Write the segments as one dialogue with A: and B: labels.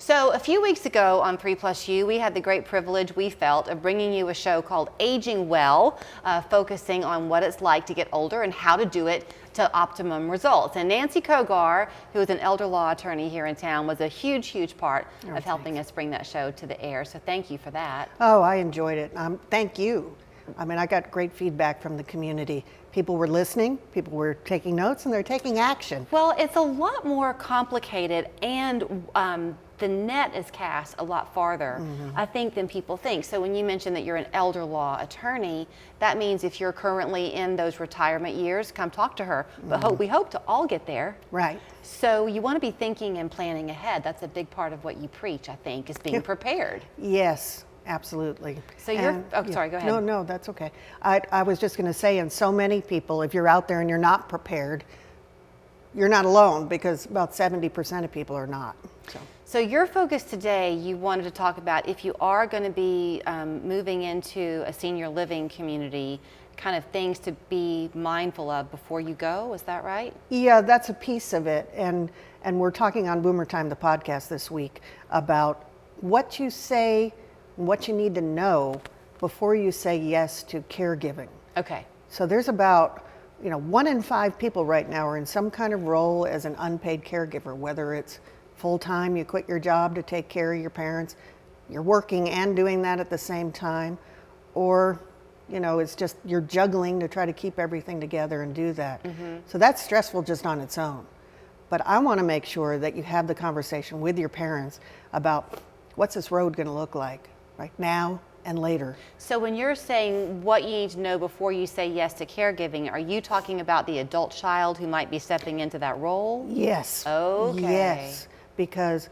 A: So a few weeks ago on 3+You, we had the great privilege, we felt, of bringing you a show called Aging Well, focusing on what it's like to get older and how to do it to optimum results. And Nancy Cogar, who is an elder law attorney here in town, was a huge, huge part of helping us bring that show to the air. So thank you for that.
B: Oh, I enjoyed it. Thank you. I mean, I got great feedback from the community. People were listening, people were taking notes, and they're taking action.
A: Well, it's a lot more complicated, and the net is cast a lot farther, I think, than people think. So when you mentioned that you're an elder law attorney, that means if you're currently in those retirement years, come talk to her. But we hope to all get there.
B: Right.
A: So you want to be thinking and planning ahead. That's a big part of what you preach, I think, is being prepared.
B: Yes. Absolutely.
A: So you're, sorry, go ahead.
B: No, that's okay. I was just going to say, and so many people, if you're out there and you're not prepared, you're not alone, because about 70% of people are not.
A: So your focus today, you wanted to talk about if you are going to be moving into a senior living community, kind of things to be mindful of before you go, is that right?
B: Yeah, that's a piece of it. And we're talking on Boomer Time, the podcast this week, about what you say, what you need to know before you say yes to caregiving.
A: Okay.
B: So there's about, 1 in 5 people right now are in some kind of role as an unpaid caregiver, whether it's full-time, you quit your job to take care of your parents, you're working and doing that at the same time, or, it's just you're juggling to try to keep everything together and do that. So that's stressful just on its own. But I want to make sure that you have the conversation with your parents about what's this road going to look like right now and later.
A: So when you're saying what you need to know before you say yes to caregiving, are you talking about the adult child who might be stepping into that role?
B: Yes.
A: Okay.
B: Yes, because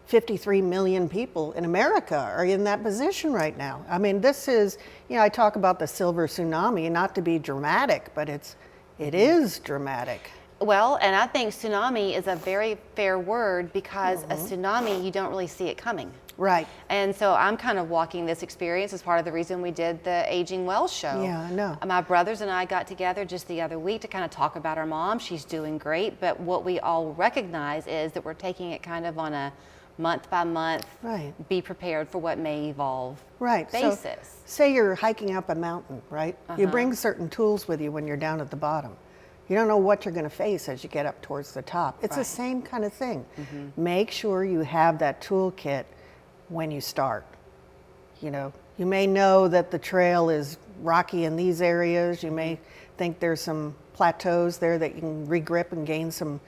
B: 53 million people in America are in that position right now. I mean, this is, I talk about the silver tsunami, not to be dramatic, but it is dramatic.
A: Well, and I think tsunami is a very fair word, because a tsunami, you don't really see it coming.
B: Right.
A: And so I'm kind of walking this experience as part of the reason we did the Aging Well show.
B: Yeah, I know.
A: My brothers and I got together just the other week to kind of talk about our mom. She's doing great, but what we all recognize is that we're taking it kind of on a month by month, be prepared for what may evolve basis.
B: So, say you're hiking up a mountain, right? You bring certain tools with you when you're down at the bottom. You don't know what you're going to face as you get up towards the top. It's the same kind of thing. Make sure you have that toolkit when you start. You may know that the trail is rocky in these areas. You may think there's some plateaus there that you can regrip and gain some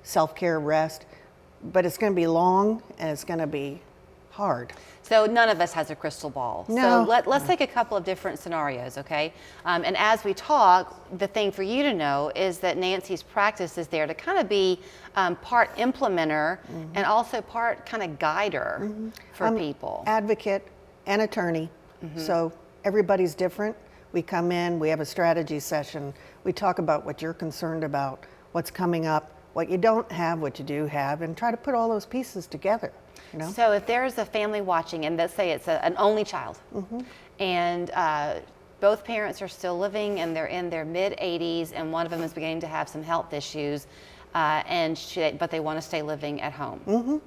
B: self-care rest, but it's going to be long and it's going to be hard.
A: So none of us has a crystal ball.
B: No.
A: So let's take a couple of different scenarios, okay? And as we talk, the thing for you to know is that Nancy's practice is there to kind of be part implementer and also part kind of guider for people.
B: Advocate and attorney. So everybody's different. We come in, we have a strategy session. We talk about what you're concerned about, what's coming up, what you don't have, what you do have, and try to put all those pieces together.
A: So if there's a family watching, and let's say it's an only child, and both parents are still living and they're in their mid-80s, and one of them is beginning to have some health issues, but they want to stay living at home.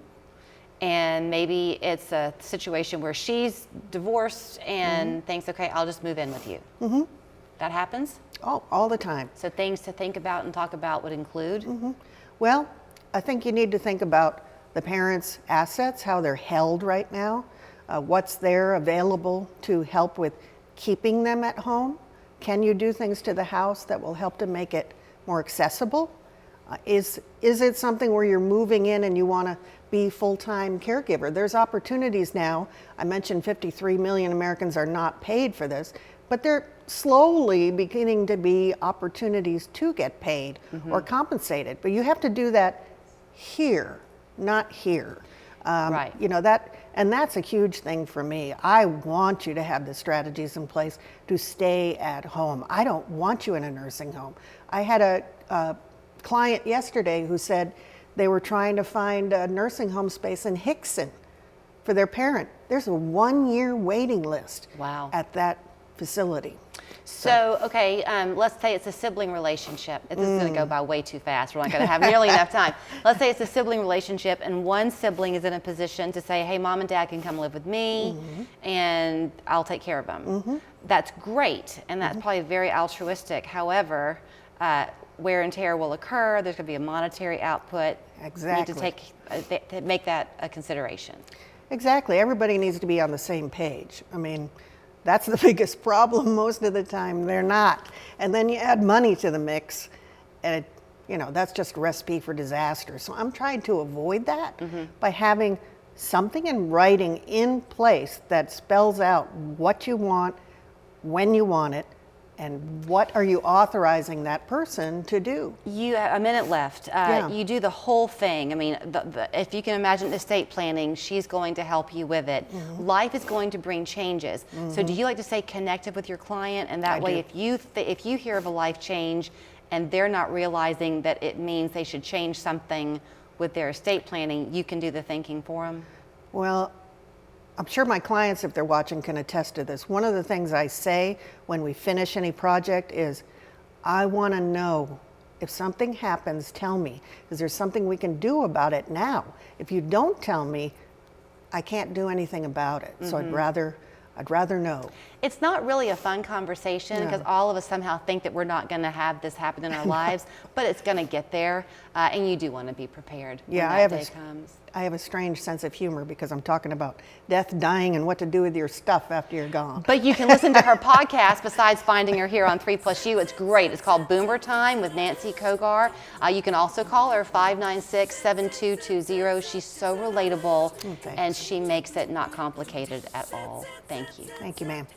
A: And maybe it's a situation where she's divorced and thinks, okay, I'll just move in with you. That happens?
B: Oh, all the time.
A: So things to think about and talk about would include?
B: Well, I think you need to think about the parents' assets, how they're held right now, what's there available to help with keeping them at home. Can you do things to the house that will help to make it more accessible? Is it something where you're moving in and you want to be full-time caregiver? There's opportunities now. I mentioned 53 million Americans are not paid for this, but they're slowly beginning to be opportunities to get paid or compensated. But you have to do that here, not here. That's a huge thing for me. I want you to have the strategies in place to stay at home. I don't want you in a nursing home. I had a client yesterday who said they were trying to find a nursing home space in Hickson for their parent. There's a 1-year waiting list at that facility.
A: So, okay, let's say it's a sibling relationship. This is going to go by way too fast. We're not going to have nearly enough time. Let's say it's a sibling relationship, and one sibling is in a position to say, hey, mom and dad can come live with me, and I'll take care of them. That's great, and that's probably very altruistic. However, wear and tear will occur. There's going to be a monetary output.
B: Exactly.
A: You need to make that a consideration.
B: Exactly. Everybody needs to be on the same page. I mean, that's the biggest problem most of the time. They're not. And then you add money to the mix, and that's just a recipe for disaster. So I'm trying to avoid that by having something in writing in place that spells out what you want, when you want it, and what are you authorizing that person to do?
A: You have a minute left.
B: Yeah.
A: You do the whole thing. I mean, if you can imagine estate planning, she's going to help you with it. Life is going to bring changes. So do you like to stay connected with your client? And that way, if you hear of a life change and they're not realizing that it means they should change something with their estate planning, you can do the thinking for them?
B: Well, I'm sure my clients, if they're watching, can attest to this. One of the things I say when we finish any project is, I want to know if something happens, tell me. Is there something we can do about it now? If you don't tell me, I can't do anything about it. So I'd rather know.
A: It's not really a fun conversation because all of us somehow think that we're not going to have this happen in our lives, but it's going to get there, and you do want to be prepared when that day comes.
B: I have a strange sense of humor because I'm talking about death, dying, and what to do with your stuff after you're gone.
A: But you can listen to her podcast besides finding her here on 3+You. It's great. It's called Boomer Time with Nancy Cogar. You can also call her 596-7220. She's so relatable, and she makes it not complicated at all. Thank you.
B: Thank you, ma'am.